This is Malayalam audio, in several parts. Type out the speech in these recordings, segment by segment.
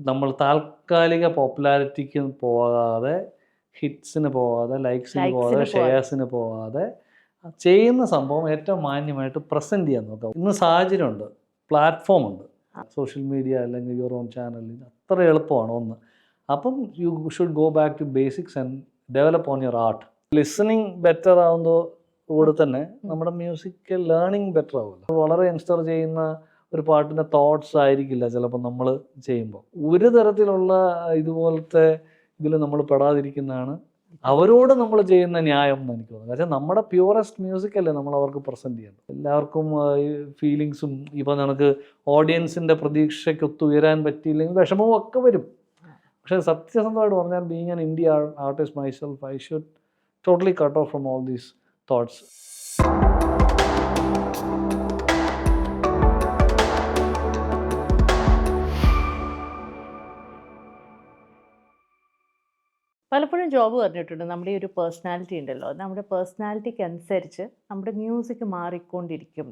നമ്മൾ താൽക്കാലിക പോപ്പുലാരിറ്റിക്ക് പോകാതെ, ഹിറ്റ്സിന് പോകാതെ, ലൈക്സിന് പോകാതെ, ഷെയർസിന് പോകാതെ ചെയ്യുന്ന സംഭവം ഏറ്റവും മാന്യമായിട്ട് പ്രസൻറ്റ് ചെയ്യാൻ നോക്കാം. ഇന്ന് സാഹചര്യമുണ്ട്, പ്ലാറ്റ്ഫോമുണ്ട്, സോഷ്യൽ മീഡിയ അല്ലെങ്കിൽ യുവർ ഓൺ ചാനലിൽ അത്ര എളുപ്പമാണ് ഒന്ന്. അപ്പം you should go back to basics and develop on your art. Listening better ആവുമ്പോൾ കൂടെ തന്നെ നമ്മുടെ മ്യൂസിക്കൽ ലേണിംഗ് ബെറ്റർ ആവുമല്ലോ. വളരെ യങ്സ്റ്റർ ചെയ്യുന്ന ഒരു പാട്ടിൻ്റെ തോട്ട്സ് ആയിരിക്കില്ല ചിലപ്പോൾ നമ്മൾ ചെയ്യുമ്പോൾ. ഒരു തരത്തിലുള്ള ഇതുപോലത്തെ ഇതിൽ നമ്മൾ പെടാതിരിക്കുന്നതാണ് അവരോട് നമ്മൾ ചെയ്യുന്ന ന്യായം എന്ന് എനിക്ക് തോന്നുന്നു. കാരണം നമ്മുടെ പ്യൂറസ്റ്റ് മ്യൂസിക് അല്ലേ നമ്മൾ അവർക്ക് പ്രസൻറ്റ് ചെയ്യുന്നത്. എല്ലാവർക്കും ഫീലിങ്സും ഇപ്പോൾ നമുക്ക് ഓഡിയൻസിൻ്റെ പ്രതീക്ഷയ്ക്കൊത്ത് ഉയരാൻ പറ്റിയില്ലെങ്കിൽ വിഷമവും ഒക്കെ വരും. പക്ഷേ സത്യസന്ധമായിട്ട് പറഞ്ഞാൽ being an India artist myself, I should totally cut off from all these thoughts. പലപ്പോഴും ജോബ് പറഞ്ഞിട്ടുണ്ട് നമ്മുടെ ഈ ഒരു പേഴ്സണാലിറ്റി ഉണ്ടല്ലോ, നമ്മുടെ പേഴ്സണാലിറ്റിക്ക് അനുസരിച്ച് നമ്മുടെ മ്യൂസിക് മാറിക്കൊണ്ടിരിക്കും.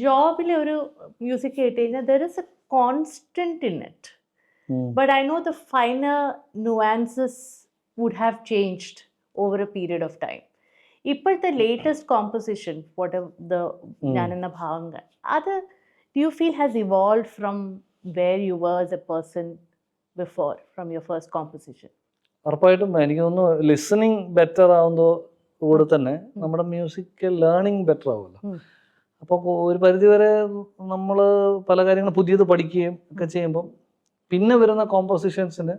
ജോബിലെ ഒരു മ്യൂസിക് കേട്ട് കഴിഞ്ഞാൽ there is a constant in it, but I know the finer nuances would have changed over a period of time. ഇപ്പോഴത്തെ ലേറ്റസ്റ്റ് കോമ്പോസിഷൻ ഞാനെന്ന ഭാഗങ്ങൾ അത് do you feel has evolve from where you were as a person before, from your first composition? ഉറപ്പായിട്ടും എനിക്ക് തോന്നുന്നു ലിസണിങ് ബെറ്റർ ആവുമ്പോൾ കൂടെ തന്നെ നമ്മുടെ മ്യൂസിക്കൽ ലേണിംഗ് ബെറ്റർ ആവുമല്ലോ. അപ്പോൾ ഒരു പരിധിവരെ നമ്മൾ പല കാര്യങ്ങൾ പുതിയത് പഠിക്കുകയും ഒക്കെ ചെയ്യുമ്പോൾ പിന്നെ വരുന്ന കോമ്പോസിഷൻസിന്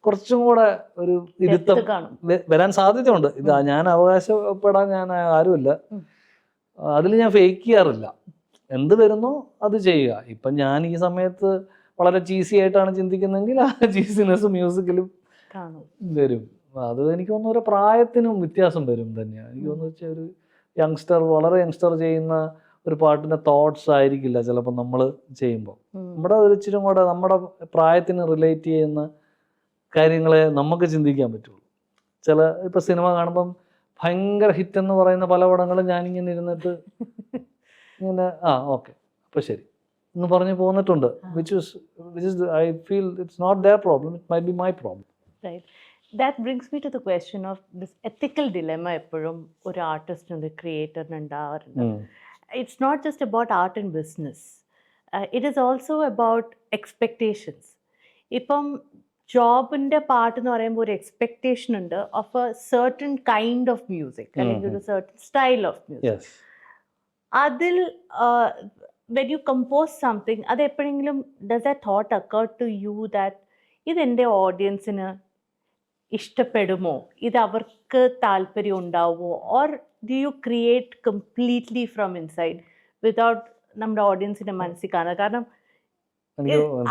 കുറച്ചും കൂടെ ഒരു ഇരുത്തം വരാൻ സാധ്യതയുണ്ട്. ഇത് ഞാൻ അവകാശപ്പെടാൻ ഞാൻ ആരുമില്ല, അതിൽ ഞാൻ ഫേക്ക് ചെയ്യാറില്ല. എന്ത് വരുന്നോ അത് ചെയ്യുക. ഇപ്പം ഞാൻ ഈ സമയത്ത് വളരെ ചീസി ആയിട്ടാണ് ചിന്തിക്കുന്നതെങ്കിൽ ആ ചീസിനെസ് മ്യൂസിക്കിലും വരും. അത് എനിക്ക് തോന്നുന്നു ഒരു പ്രായത്തിനും വ്യത്യാസം വരും തന്നെയാണ്. എനിക്ക് തോന്നുന്നു വെച്ചാൽ ഒരു യങ്സ്റ്റർ, വളരെ യങ്സ്റ്റർ ചെയ്യുന്ന ഒരു പാട്ടിൻ്റെ തോട്ട്സ് ആയിരിക്കില്ല ചിലപ്പോൾ നമ്മൾ ചെയ്യുമ്പോൾ. നമ്മുടെ ഒരു ഇച്ചിരി കൂടെ നമ്മുടെ പ്രായത്തിന് റിലേറ്റ് ചെയ്യുന്ന കാര്യങ്ങളെ നമുക്ക് ചിന്തിക്കാൻ പറ്റുള്ളൂ. ഇപ്പോൾ സിനിമ കാണുമ്പം ഭയങ്കര ഹിറ്റ് എന്ന് പറയുന്ന പല പടങ്ങളും ഞാനിങ്ങനെ ഇരുന്നിട്ട് ഇങ്ങനെ ഓക്കെ അപ്പോൾ ശരി എന്ന് പറഞ്ഞ് പോന്നിട്ടുണ്ട്. which is I feel it's not their problem, it might be my problem. Right. That brings me to the question of this ethical dilemma എപ്പോഴും ഒരു ആർട്ടിസ്റ്റിന്, ഒരു ക്രിയേറ്ററിന് ഉണ്ടാവാറുണ്ട്. It's not just about art and business. It is also about expectations. ഇപ്പം ജോബിൻ്റെ പാട്ട് എന്ന് പറയുമ്പോൾ ഒരു എക്സ്പെക്ടേഷൻ ഉണ്ട് of A certain kind of music, അല്ലെങ്കിൽ ഒരു സർട്ടൺ സ്റ്റൈൽ ഓഫ് മ്യൂസിക്. അതിൽ when you compose something, അത് എപ്പോഴെങ്കിലും does that thought occur to you that ഇതെൻ്റെ ഓഡിയൻസിന് ഇഷ്ടപ്പെടുമോ, ഇത് അവർക്ക് താല്പര്യം ഉണ്ടാവുമോ, or do you create completely from inside without നമ്മുടെ ഓഡിയൻസിന്റെ മനസ്സിൽ കാണുന്നത്? കാരണം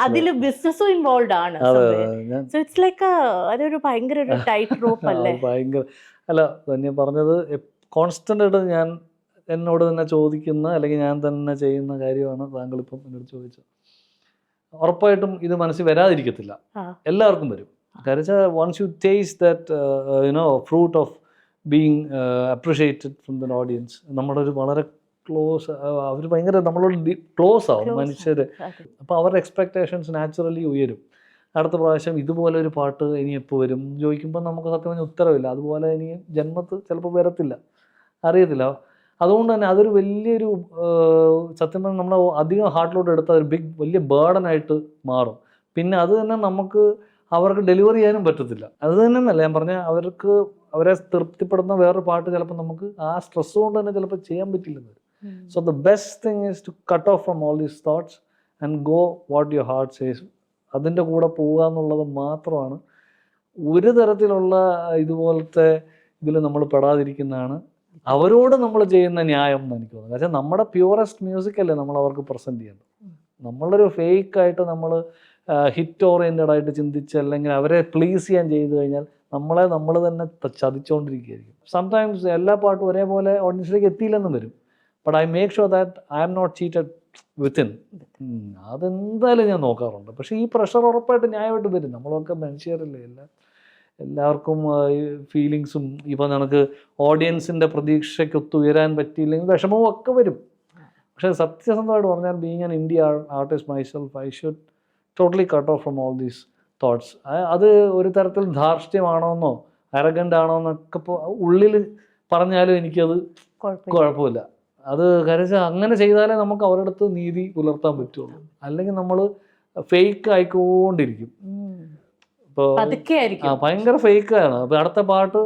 അതിൽ ബിസിനസ്സും ഇൻവോൾവ് ആണ്. സോ ഇറ്റ്സ് ലൈക്ക് അതൊരു ഭയങ്കര ഒരു ടൈറ്റ് റോപ്പ് അല്ലേ? ഭയങ്കര അല്ല, തന്നെ പറഞ്ഞത് കോൺസ്റ്റന്റ് ആയിട്ട് ഞാൻ എന്നോട് തന്നെ ചോദിക്കുന്ന, അല്ലെങ്കിൽ ഞാൻ തന്നെ ചെയ്യുന്ന കാര്യമാണ് താങ്കളിപ്പം എന്നോട് ചോദിച്ചത്. ഉറപ്പായിട്ടും ഇത് മനസ്സിൽ വരാതിരിക്കത്തില്ല, എല്ലാവർക്കും വരും. കാരണം വെച്ചാൽ once you taste that fruit of being appreciated from the audience, നമ്മുടെ ഒരു വളരെ ക്ലോസ്, അവർ ഭയങ്കര നമ്മളോട് ക്ലോസ് ആവും മനുഷ്യർ. അപ്പോൾ അവരുടെ എക്സ്പെക്റ്റേഷൻസ് നാച്ചുറലി ഉയരും. അടുത്ത പ്രാവശ്യം ഇതുപോലെ ഒരു പാട്ട് ഇനി എപ്പോൾ വരും ചോദിക്കുമ്പോൾ നമുക്ക് സത്യം പറഞ്ഞാൽ ഉത്തരവില്ല. അതുപോലെ ഇനി ജന്മത്ത് ചിലപ്പോൾ വരത്തില്ല, അറിയത്തില്ല. അതുകൊണ്ട് തന്നെ അതൊരു വലിയൊരു സത്യം പറഞ്ഞാൽ നമ്മൾ അധികം ഹാർട്ടിലോട്ട് എടുത്താൽ ഒരു വലിയ ബേർഡനായിട്ട് മാറും. പിന്നെ അത് തന്നെ നമുക്ക് അവർക്ക് ഡെലിവറി ചെയ്യാനും പറ്റത്തില്ല. അത് തന്നെയല്ല ഞാൻ പറഞ്ഞാൽ, അവരെ തൃപ്തിപ്പെടുന്ന വേറൊരു പാട്ട് ചിലപ്പോൾ നമുക്ക് ആ സ്ട്രെസ് കൊണ്ട് തന്നെ ചിലപ്പോൾ ചെയ്യാൻ പറ്റില്ലെന്ന് വരും. So the best thing is to cut off from all these thoughts and go what your heart says. അതിൻ്റെ കൂടെ പോവുക എന്നുള്ളത് മാത്രമാണ്. ഒരു തരത്തിലുള്ള ഇതുപോലത്തെ ഇതിൽ നമ്മൾ പെടാതിരിക്കുന്നതാണ് അവരോട് നമ്മൾ ചെയ്യുന്ന ന്യായം എന്ന് എനിക്ക് തോന്നുന്നു. കാരണം നമ്മുടെ പ്യൂറസ്റ്റ് മ്യൂസിക് അല്ലേ നമ്മൾ അവർക്ക് പ്രസൻറ്റ് ചെയ്യുന്നത്. നമ്മളൊരു ഫേക്കായിട്ട് നമ്മൾ ഹിറ്റ് ഓറിയൻറ്റഡ് ആയിട്ട് ചിന്തിച്ച്, അല്ലെങ്കിൽ അവരെ പ്ലീസ് ചെയ്യാൻ ചെയ്തു കഴിഞ്ഞാൽ നമ്മൾ തന്നെ ചതിച്ചുകൊണ്ടിരിക്കുകയായിരിക്കും. സംടൈംസ് എല്ലാ പാട്ടും ഒരേപോലെ ഓഡിയൻസിലേക്ക് എത്തിയില്ലെന്നും വരും. But I make sure that I am not cheated within. അതെന്തായാലും ഞാൻ നോക്കാറുണ്ട്. പക്ഷേ ഈ പ്രഷർ ഉറപ്പായിട്ട് ന്യായമായിട്ട് വരും. നമ്മളൊക്കെ മനുഷ്യരല്ലേ, എല്ലാവർക്കും ഫീലിങ്സും ഇപ്പോൾ നമുക്ക് ഓഡിയൻസിൻ്റെ പ്രതീക്ഷയ്ക്കൊത്ത് ഉയരാൻ പറ്റിയില്ലെങ്കിൽ വിഷമവും ഒക്കെ വരും. പക്ഷേ സത്യസന്ധമായിട്ട് പറഞ്ഞാൽ being an India artist myself, I should totally cut off from all these thoughts. അത് ഒരു തരത്തിൽ ധാർഷ്ട്യമാണോന്നോ അരഗൻ്റ് ആണോ എന്നൊക്കെ ഉള്ളിൽ പറഞ്ഞാലും എനിക്കത് കുഴപ്പമില്ല. അത് കരച്ചാൽ അങ്ങനെ ചെയ്താലേ നമുക്ക് അവരുടെ അടുത്ത് നീതി പുലർത്താൻ പറ്റുള്ളൂ. അല്ലെങ്കിൽ നമ്മൾ ഫേക്ക് ആയിക്കൊണ്ടിരിക്കും. ഇപ്പോൾ ഭയങ്കര ഫേക്കാണ്. അപ്പോൾ അടുത്ത പാട്ട്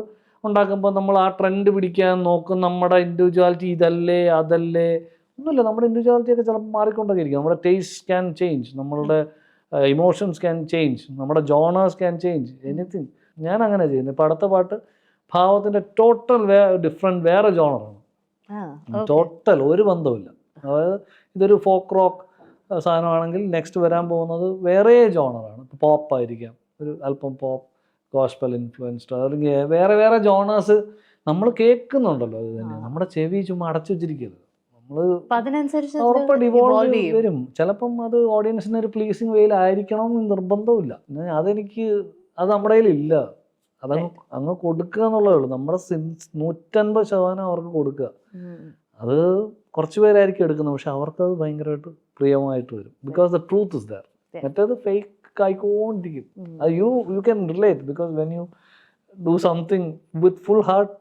ഉണ്ടാക്കുമ്പോൾ നമ്മൾ ആ ട്രെൻഡ് പിടിക്കാൻ നോക്കും. നമ്മുടെ ഇൻഡിവിജ്വാലിറ്റി ഇതല്ലേ അതല്ലേ ഒന്നുമില്ല. നമ്മുടെ ഇൻഡിവിജ്വാലിറ്റി ഒക്കെ ചിലപ്പോൾ മാറിക്കൊണ്ടൊക്കെ ഇരിക്കും. നമ്മുടെ ടേസ്റ്റ് ക്യാൻ ചേഞ്ച്, നമ്മളുടെ ഇമോഷൻസ് ക്യാൻ ചേഞ്ച്, നമ്മുടെ ജോണേഴ്സ് ക്യാൻ ചേഞ്ച്, എനിത്തിങ്. ഞാൻ അങ്ങനെ ചെയ്യുന്നത്. ഇപ്പോൾ അടുത്ത പാട്ട് ഭാവത്തിൻ്റെ ടോട്ടൽ ഡിഫറെൻറ്റ് വേറെ ജോണറാണ്. ടോട്ടൽ ഒരു ബന്ധവുമില്ല. അതായത് ഇതൊരു ഫോക്ക് റോക്ക് സാധനമാണെങ്കിൽ നെക്സ്റ്റ് വരാൻ പോകുന്നത് വേറെ ജോണറാണ്. പോപ്പ് ആയിരിക്കാം, ഒരു അല്പം പോപ്പ് ഗോസ്പൽ ഇൻഫ്ലുവൻസ്ഡ്, അല്ലെങ്കിൽ വേറെ വേറെ ജോണേഴ്സ് നമ്മൾ കേൾക്കുന്നുണ്ടല്ലോ. അത് തന്നെ നമ്മുടെ ചെവി ചുമ്മാ അടച്ചു വെച്ചിരിക്കരുത്. നമ്മൾ ഉറപ്പായിട്ട് ഇവോൾവ് വരും. ചിലപ്പം അത് ഓഡിയൻസിന് ഒരു പ്ലീസിങ് വേയിലായിരിക്കണം എന്ന് നിർബന്ധമില്ല. അതെനിക്ക് അത് നമ്മുടെ കയ്യിലില്ല. അതങ്ങ് അങ്ങ് കൊടുക്കുക എന്നുള്ളതേ ഉള്ളൂ. നമ്മുടെ 150% അവർക്ക് കൊടുക്കുക. അത് കുറച്ച് പേരായിരിക്കും എടുക്കുന്നത്, പക്ഷെ അവർക്കത് ഭയങ്കരമായിട്ട് പ്രിയമായിട്ട് വരും. Because the truth is there. മറ്റേത് ഫേക്ക് ആയിക്കൊണ്ടിരിക്കും. അത് you can relate because when you do something with full heart,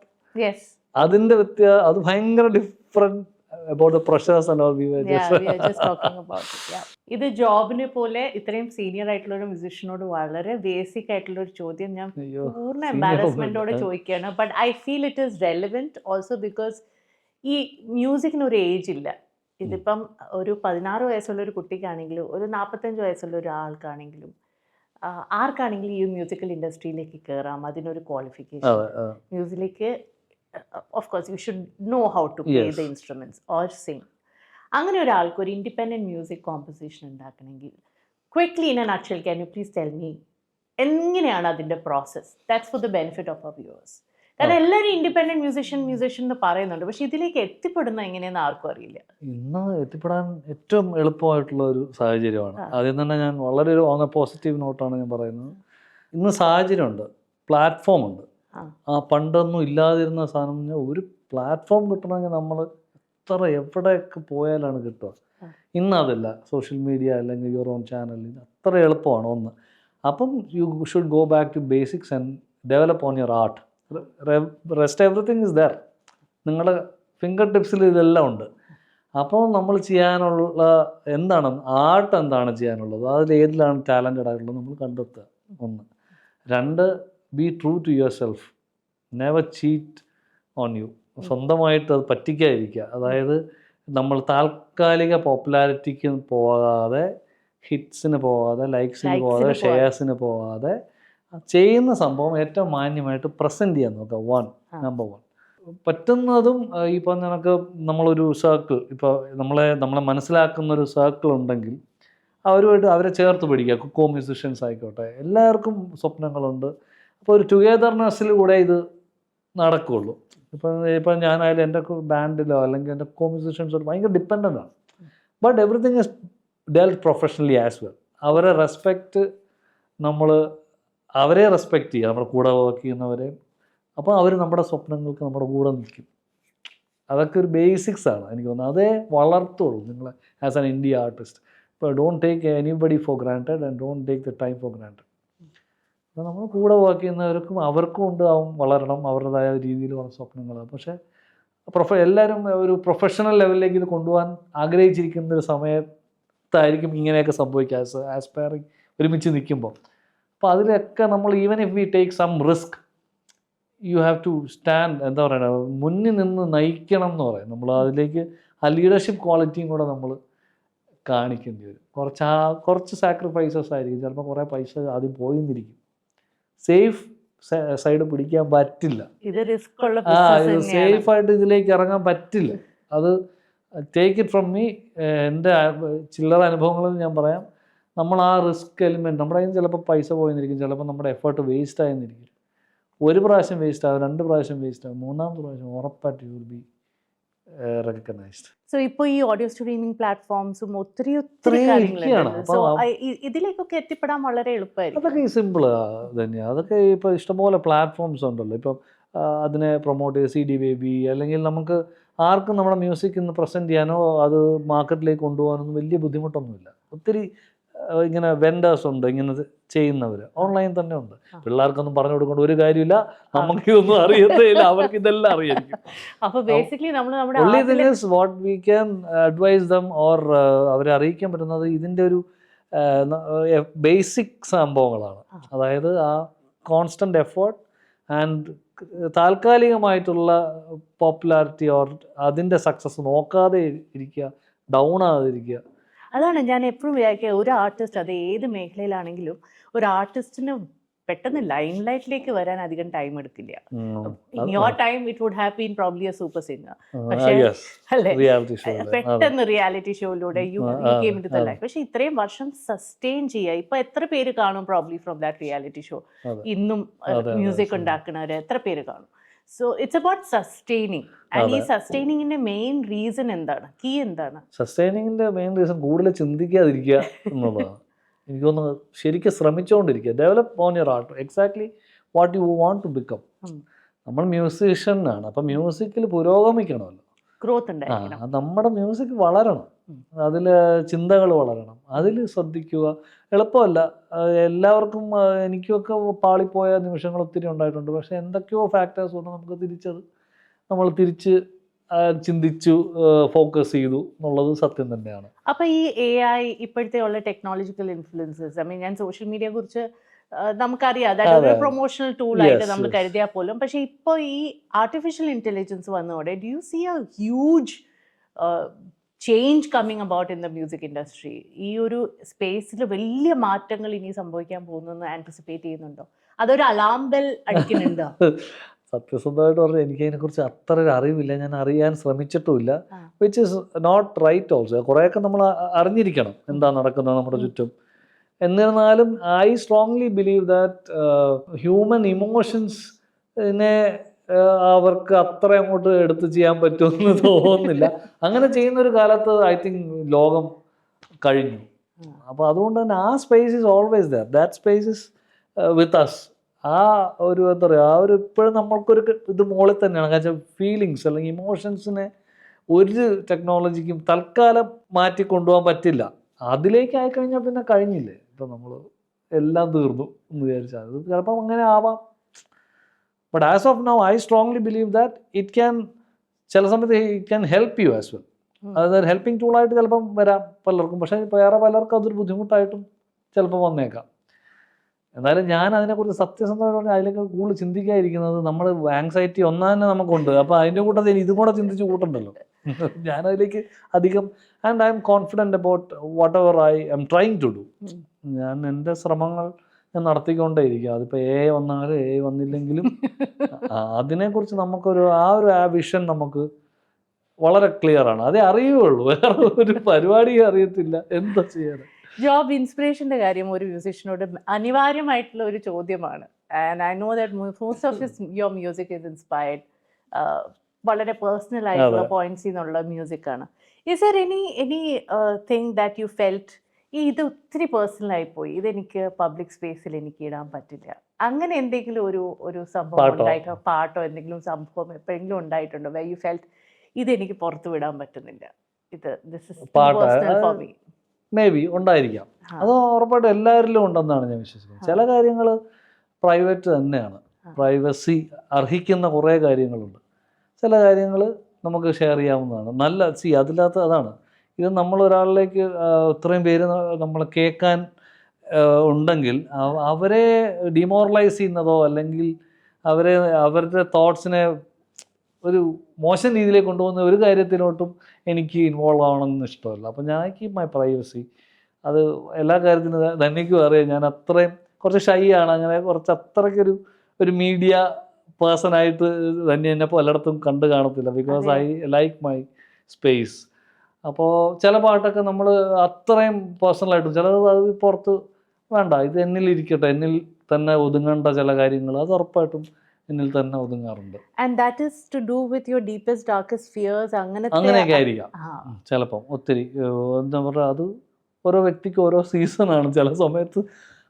അതിൻ്റെ അത് ഭയങ്കര different about the pressures and all we were just talking about it. ഇത് ജോബിനെ പോലെ ഇത്രയും സീനിയർ ആയിട്ടുള്ള ഒരു മ്യൂസിഷ്യനോട് വളരെ ബേസിക് ആയിട്ടുള്ള ഒരു ചോദ്യം ഞാൻ പൂർണ്ണ എംബാരസ്മെന്റോടെ ചോദിക്കുകയാണ്. But I feel it is relevant also because ഈ മ്യൂസിക്കിന് ഒരു ഏജ് ഇല്ല. ഇതിപ്പം ഒരു 16 വയസ്സുള്ള ഒരു കുട്ടിക്കാണെങ്കിലും ഒരു 45 വയസ്സുള്ള ഒരാൾക്കാണെങ്കിലും ആർക്കാണെങ്കിലും ഈ മ്യൂസിക്കൽ ഇൻഡസ്ട്രിയിലേക്ക് കയറാം. അതിനൊരു qualification മ്യൂസിക്കിലേക്ക് of course you should know how to play the instruments or sing. അങ്ങനെ ഒരാൾക്ക് ഒരു ഇൻഡിപെൻഡൻറ്റ് മ്യൂസിക് കോമ്പോസിഷൻ ഉണ്ടാക്കണമെങ്കിൽ quickly in a nutshell can you please tell me എങ്ങനെയാണ് അതിൻ്റെ process? That's for the benefit of our viewers. കാരണം എല്ലാവരും ഇൻഡിപെൻഡൻറ്റ് മ്യൂസിഷ്യൻ എന്ന് പറയുന്നുണ്ട്, പക്ഷെ ഇതിലേക്ക് എത്തിപ്പെടുന്ന എങ്ങനെയെന്ന് ആർക്കും അറിയില്ല. ഇന്ന് എത്തിപ്പെടാൻ ഏറ്റവും എളുപ്പമായിട്ടുള്ള ഒരു സാഹചര്യമാണ്. ആദ്യം തന്നെ ഞാൻ വളരെ ഒരു ഓൺ എ പോസിറ്റീവ് നോട്ടാണ് ഞാൻ പറയുന്നത്. ഇന്ന് സാഹചര്യമുണ്ട്, പ്ലാറ്റ്ഫോം ഉണ്ട്. പണ്ടൊന്നും ഇല്ലാതിരുന്ന സാധനം ഒരു പ്ലാറ്റ്ഫോം കിട്ടണമെങ്കിൽ നമ്മൾ എവിടെയൊക്കെ പോയാലാണ് കിട്ടുക. ഇന്ന് അതല്ല, സോഷ്യൽ മീഡിയ അല്ലെങ്കിൽ യുവർ ഓൺ ചാനലിൽ അത്ര എളുപ്പമാണ് ഒന്ന്. അപ്പം you should go back to basics and develop on your art. Rest everything is there. നിങ്ങളുടെ ഫിംഗർ ടിപ്സിൽ ഇതെല്ലാം ഉണ്ട്. അപ്പോൾ നമ്മൾ ചെയ്യാനുള്ള എന്താണ് ആർട്ട്, എന്താണ് ചെയ്യാനുള്ളത്, അതിൽ ഏതിലാണ് ടാലൻറ്റഡ് ആയിട്ടുള്ളത് നമ്മൾ കണ്ടെത്തുക. ഒന്ന്. രണ്ട്, be true to yourself. Never cheat on you. സ്വന്തമായിട്ട് അത് പറ്റിക്കാതിരിക്കുക. അതായത് നമ്മൾ താൽക്കാലിക പോപ്പുലാരിറ്റിക്ക് പോകാതെ, ഹിറ്റ്സിന് പോകാതെ, ലൈക്സിന് പോകാതെ, ഷെയർസിന് പോകാതെ ചെയ്യുന്ന സംഭവം ഏറ്റവും മാന്യമായിട്ട് പ്രസൻറ്റ് ചെയ്യാൻ നോക്കുക. നമ്പർ 1. പറ്റുന്നതും ഈ പറഞ്ഞ കണക്ക് നമ്മളൊരു സർക്കിൾ, ഇപ്പോൾ നമ്മളെ മനസ്സിലാക്കുന്നൊരു സർക്കിൾ ഉണ്ടെങ്കിൽ അവരുമായിട്ട് അവരെ ചേർത്ത് പിടിക്കുക. കോ മ്യൂസിഷ്യൻസ് ആയിക്കോട്ടെ, എല്ലാവർക്കും സ്വപ്നങ്ങളുണ്ട്. അപ്പോൾ ഒരു ടുഗെദർനെസ്സിൽ കൂടെ ഇത് നടക്കുകയുള്ളൂ. ഇപ്പം ഞാനായാലും എൻ്റെ ബാൻഡിലോ അല്ലെങ്കിൽ എൻ്റെ കോ മ്യൂസിഷ്യൻസോ ഭയങ്കര ഡിപ്പെൻഡൻ്റ് ആണ്. But everything is dealt professionally as well. അവരെ റെസ്പെക്റ്റ് ചെയ്യുക, നമ്മുടെ കൂടെ വർക്ക് ചെയ്യുന്നവരെ. അപ്പോൾ അവർ നമ്മുടെ സ്വപ്നങ്ങൾക്ക് നമ്മുടെ കൂടെ നിൽക്കും. അതൊക്കെ ഒരു ബേസിക്സാണ് എനിക്ക് തോന്നുന്നത്. അതേ വളർത്തുള്ളൂ നിങ്ങളെ ആസ് ആൻ ഇൻഡി ആർട്ടിസ്റ്റ്. ഇപ്പോൾ don't take anybody four granted and don't take the time for granted. അപ്പോൾ നമ്മൾ കൂടെ വർക്ക് ചെയ്യുന്നവർക്കും അവർക്കും ഉണ്ടാവും വളരണം, അവരുടേതായ രീതിയിൽ വളർന്ന സ്വപ്നങ്ങളാണ്. പക്ഷേ എല്ലാവരും ഒരു പ്രൊഫഷണൽ ലെവലിലേക്ക് ഇത് കൊണ്ടുപോകാൻ ആഗ്രഹിച്ചിരിക്കുന്ന ഒരു സമയത്തായിരിക്കും ഇങ്ങനെയൊക്കെ സംഭവിക്കുക. ആസ്പയറിങ് ഒരുമിച്ച് നിൽക്കുമ്പോൾ. അപ്പോൾ അതിലൊക്കെ നമ്മൾ even if we take some risk, you have to stand, എന്താ പറയുക, മുന്നിൽ നിന്ന് നയിക്കണം എന്ന് പറയും. നമ്മൾ അതിലേക്ക് ആ ലീഡർഷിപ്പ് ക്വാളിറ്റിയും കൂടെ നമ്മൾ കാണിക്കേണ്ടി വരും. കുറച്ച് സാക്രിഫൈസസ് ആയിരിക്കും. ചിലപ്പോൾ കുറേ പൈസ ആദ്യം പോയിന്നിരിക്കും. സേഫ് സൈഡ് പിടിക്കാൻ പറ്റില്ല. ഇത് സേഫായിട്ട് ഇതിലേക്ക് ഇറങ്ങാൻ പറ്റില്ല. അത് ടേക്ക് ഇറ്റ് ഫ്രം മീ. എൻ്റെ ചില്ലറ അനുഭവങ്ങളിൽ ഞാൻ പറയാം, നമ്മൾ ആ റിസ്ക് എലിമെൻറ്റ്, നമ്മുടെ കയ്യിൽ ചിലപ്പോൾ പൈസ പോയെന്നിരിക്കും, ചിലപ്പോൾ നമ്മുടെ എഫേർട്ട് വേസ്റ്റ് ആയെന്നിരിക്കും. ഒരു പ്രാവശ്യം വേസ്റ്റ് ആവും, 2 പ്രാവശ്യം വേസ്റ്റ് ആവും, 3ാമത്തെ പ്രാവശ്യം ഉറപ്പായിട്ട് you will be recognised. So ഇപ്പോൾ ഈ ഓഡിയോ സ്ട്രീമിംഗ് പ്ലാറ്റ്ഫോംസും ഒത്തിരി കാര്യങ്ങളുണ്ട്. സോ ഇതിലേക്കൊക്കെ എത്തിപ്പെടാൻ വളരെ എളുപ്പമായിരിക്കും. അതൊക്കെ സിമ്പിൾ തന്നെയാണ്. അതൊക്കെ ഇപ്പോൾ ഇഷ്ടംപോലെ പ്ലാറ്റ്ഫോംസ് ഉണ്ടല്ലോ. ഇപ്പം അതിനെ പ്രൊമോട്ട് ചെയ്ത് CD Baby, അല്ലെങ്കിൽ നമുക്ക് ആർക്കും നമ്മുടെ മ്യൂസിക് ഇന്ന് പ്രസൻറ്റ് ചെയ്യാനോ അത് മാർക്കറ്റിലേക്ക് കൊണ്ടുപോകാനൊന്നും വലിയ ബുദ്ധിമുട്ടൊന്നുമില്ല. ഒത്തിരി ഇങ്ങനെ വെൻഡേഴ്സ് ഉണ്ട്, ഇങ്ങനെ ചെയ്യുന്നവർ ഓൺലൈൻ തന്നെ ഉണ്ട്. പിള്ളേർക്കൊന്നും പറഞ്ഞു കൊടുക്കേണ്ട ഒരു കാര്യമില്ല, നമുക്ക് ഇതൊന്നും അറിയത്തില്ല, അവർക്ക് ഇതെല്ലാം അറിയായിരിക്കും. അപ്പോൾ ബേസിക്കലി നമ്മൾ നമ്മുടെ only thing is what we can advise them or അവരെ അറിയിക്കാൻ പറ്റുന്നത് ഇതിൻ്റെ ഒരു ബേസിക് സംഭവങ്ങളാണ്. അതായത് ആ കോൺസ്റ്റന്റ് എഫേർട്ട് ആൻഡ് താൽക്കാലികമായിട്ടുള്ള പോപ്പുലാരിറ്റി ഓർ അതിൻ്റെ സക്സസ് നോക്കാതെ ഇരിക്കുക, ഡൗൺ ആകാതിരിക്കുക. അതാണ് ഞാൻ എപ്പോഴും വിചാരിക്കുക, ഒരു ആർട്ടിസ്റ്റ് അത് ഏത് മേഖലയിലാണെങ്കിലും ഒരു ആർട്ടിസ്റ്റിന് പെട്ടെന്ന് ലൈം ലൈറ്റിലേക്ക് വരാൻ അധികം ടൈം എടുക്കില്ല. In your time it would have been probably a super singer, പക്ഷേ അല്ലേ പെട്ടെന്ന് റിയാലിറ്റി ഷോയിലൂടെ you came into the life. പക്ഷെ ഇത്രയും വർഷം സസ്റ്റെയിൻ ചെയ്യുക, ഇപ്പൊ എത്ര പേര് കാണും probably from that reality show? ഇന്നും മ്യൂസിക് ഉണ്ടാക്കുന്നവര് എത്ര പേര് കാണും? So it's about sustaining. And ഈ സസ്റ്റെയിനിങ്ങിന്റെ മെയിൻ റീസൺ എന്താണ്, കീ എന്താണ്? സസ്റ്റെയിനിങ്ങിന്റെ മെയിൻ റീസൺ കൂടുതൽ ചിന്തിക്കാതിരിക്കുക എന്നുള്ളതാണ്. എനിക്ക് തോന്നുന്നു ശരിക്കും ശ്രമിച്ചുകൊണ്ടിരിക്കുക. Develop on your art, exactly what you want to become. നമ്മൾ മ്യൂസീഷ്യനാണ്, അപ്പം മ്യൂസിക്കിൽ പുരോഗമിക്കണമല്ലോ, ഗ്രോത്ത് ഉണ്ടായിരിക്കണം. നമ്മുടെ മ്യൂസിക് വളരണം, അതിൽ ചിന്തകൾ വളരണം, അതിൽ ശ്രദ്ധിക്കുക. എളുപ്പമല്ല, എല്ലാവർക്കും എനിക്കൊക്കെ പാളിപ്പോയ നിമിഷങ്ങൾ ഒത്തിരി ഉണ്ടായിട്ടുണ്ട്. പക്ഷേ എന്തൊക്കെയോ ഫാക്ടേഴ്സ് കൊണ്ട് നമുക്ക് നമ്മൾ തിരിച്ച് ചിന്തിച്ചു ഫോക്കസ് ചെയ്തു എന്നുള്ളത് സത്യം തന്നെയാണ്. അപ്പോൾ ഈ AI ഇപ്പോഴത്തെ ഉള്ള ടെക്നോളജിക്കൽ ഇൻഫ്ലുവൻസസ്, ഐ മീൻ ഞാൻ സോഷ്യൽ മീഡിയയെ കുറിച്ച് നമുക്കറിയാം, അതായത് ഒരു പ്രൊമോഷണൽ ടൂളായിട്ട് നമ്മൾ കരുതിയാൽ പോലും, പക്ഷേ ഇപ്പോൾ ഈ ആർട്ടിഫിഷ്യൽ ഇൻ്റലിജൻസ് വന്നതോടെ do you see a huge change coming about in the music industry? ഈ ഒരു സ്പേസിൽ വലിയ മാറ്റങ്ങൾ ഇനി സംഭവിക്കാൻ പോകുന്നു ആൻറ്റിസിപ്പേറ്റ് ചെയ്യുന്നുണ്ടോ? അതൊരു അലാം ബെൽ അടിക്കുന്നുണ്ടോ? സത്യസന്ധമായിട്ട് പറഞ്ഞാൽ എനിക്ക് അതിനെക്കുറിച്ച് അത്ര ഒരു അറിവില്ല, ഞാൻ അറിയാൻ ശ്രമിച്ചിട്ടുമില്ല. Which is not right also. കുറേയൊക്കെ നമ്മൾ അറിഞ്ഞിരിക്കണം എന്താ നടക്കുന്നത് നമ്മുടെ ചുറ്റും. എന്നിരുന്നാലും I strongly believe that human ഇമോഷൻസിനെ അവർക്ക് അത്ര അങ്ങോട്ട് എടുത്ത് ചെയ്യാൻ പറ്റുമെന്ന് തോന്നുന്നില്ല. അങ്ങനെ ചെയ്യുന്നൊരു കാലത്ത് ഐ തിങ്ക് ലോകം കഴിഞ്ഞു. അപ്പോൾ അതുകൊണ്ട് തന്നെ ആ space is always there, that space is with us. ആ ഒരു എന്താ പറയുക, ആ ഒരു ഇപ്പോഴും നമ്മൾക്കൊരു ഇത് മുകളിൽ തന്നെയാണ്. കാരണം ഫീലിങ്സ് അല്ലെങ്കിൽ ഇമോഷൻസിനെ ഒരു ടെക്നോളജിക്കും തൽക്കാലം മാറ്റി കൊണ്ടുപോകാൻ പറ്റില്ല. അതിലേക്ക് ആയിക്കഴിഞ്ഞാൽ പിന്നെ കഴിഞ്ഞില്ലേ, ഇപ്പം നമ്മൾ എല്ലാം തീർന്നു എന്ന് വിചാരിച്ചാൽ അത് ചിലപ്പം അങ്ങനെ ആവാം. But as of now I strongly believe that it can, ചില സമയത്ത് it can help you as well. അതായത് ഹെൽപ്പിംഗ് ടൂളായിട്ട് ചിലപ്പം വരാം പലർക്കും, പക്ഷേ വേറെ പലർക്കും അതൊരു ബുദ്ധിമുട്ടായിട്ടും ചിലപ്പോൾ വന്നേക്കാം. എന്നാലും ഞാൻ അതിനെക്കുറിച്ച് സത്യസന്ധമായിട്ട് പറഞ്ഞാൽ അതിലേക്ക് കൂടുതൽ ചിന്തിക്കാതിരിക്കുന്നത്, നമ്മൾ ആങ്സൈറ്റി ഒന്നാന്നെ നമുക്കുണ്ട്, അപ്പോൾ അതിൻ്റെ കൂട്ടത്തിൽ ഇതും കൂടെ ചിന്തിച്ച് കൂട്ടണ്ടല്ലോ. ഞാനതിലേക്ക് അധികം and I am confident about whatever I am trying to do. ഞാൻ എൻ്റെ ശ്രമങ്ങൾ ഞാൻ നടത്തിക്കൊണ്ടേയിരിക്കും. അതിപ്പോൾ വന്നാലും വന്നില്ലെങ്കിലും അതിനെക്കുറിച്ച് നമുക്കൊരു ആ വിഷൻ നമുക്ക് വളരെ ക്ലിയർ ആണ്. അതേ അറിയുകയുള്ളൂ, വേറെ ഒരു പരിപാടിയും അറിയത്തില്ല, എന്താ ചെയ്യാൻ. ജോബ് ഇൻസ്പിറേഷൻ്റെ കാര്യം ഒരു മ്യൂസിഷ്യനോട് അനിവാര്യമായിട്ടുള്ള ഒരു ചോദ്യമാണ്. And I know that most of your music is inspired വളരെ പേഴ്സണൽ ആയിട്ടുള്ള പോയിന്റ്സിൽ നിന്നുള്ള മ്യൂസിക്കാണ്. Is there anything that you felt ഇത് ഒത്തിരി പേഴ്സണലായിപ്പോയി, ഇതെനിക്ക് പബ്ലിക് സ്പേസിൽ എനിക്ക് ഇടാൻ പറ്റില്ല, അങ്ങനെ എന്തെങ്കിലും ഒരു സംഭവം ഉണ്ടായിട്ടോ, പാട്ടോ എന്തെങ്കിലും സംഭവം എപ്പോഴെങ്കിലും ഉണ്ടായിട്ടുണ്ടോ വേ യു ഫെൽറ്റ് ഇതെനിക്ക് പുറത്ത് വിടാൻ പറ്റുന്നില്ല, this is personal for me? May be ഉണ്ടായിരിക്കാം, അത് ഉറപ്പായിട്ടും എല്ലാവരിലും ഉണ്ടെന്നാണ് ഞാൻ വിശ്വസിക്കുന്നത്. ചില കാര്യങ്ങൾ പ്രൈവറ്റ് തന്നെയാണ്, പ്രൈവസി അർഹിക്കുന്ന കുറേ കാര്യങ്ങളുണ്ട്. ചില കാര്യങ്ങൾ നമുക്ക് ഷെയർ ചെയ്യാവുന്നതാണ്. അതിനകത്ത് അതാണ്, ഇത് നമ്മളൊരാളിലേക്ക് ഇത്രയും പേര് നമ്മൾ കേൾക്കാൻ ഉണ്ടെങ്കിൽ അവരെ ഡിമോറലൈസ് ചെയ്യുന്നതോ അല്ലെങ്കിൽ അവരുടെ തോട്ട്സിനെ ഒരു മോശം രീതിയിലേക്ക് കൊണ്ടുപോകുന്ന ഒരു കാര്യത്തിലോട്ടും എനിക്ക് ഇൻവോൾവ് ആവണമെന്ന് ഇഷ്ടമല്ല. അപ്പോൾ ഞാൻ കീപ് മൈ പ്രൈവസി. അത് എല്ലാ കാര്യത്തിനും ധന്യക്കും അറിയാം, ഞാൻ അത്രയും കുറച്ച് ഷൈ ആണ്, അങ്ങനെ കുറച്ച് അത്രയ്ക്കൊരു മീഡിയ പേഴ്സണായിട്ട് തന്നെ എന്നെ പലയിടത്തും കണ്ടു കാണത്തില്ല. Because I like my space. അപ്പോൾ ചില പാട്ടൊക്കെ നമ്മൾ അത്രയും പേഴ്സണലായിട്ടും ചിലത് അത് പുറത്ത് വേണ്ട, ഇത് എന്നിലിരിക്കട്ടെ, എന്നിൽ തന്നെ ഒതുങ്ങേണ്ട ചില കാര്യങ്ങൾ അത് ഉറപ്പായിട്ടും എന്നിൽ തന്നെ ഒതുങ്ങാറുണ്ട്. അങ്ങനെയൊക്കെ ആയിരിക്കാം ചിലപ്പം. ഒത്തിരി എന്താ പറയുക, അത് ഓരോ വ്യക്തിക്ക് ഓരോ സീസണാണ്. ചില സമയത്ത്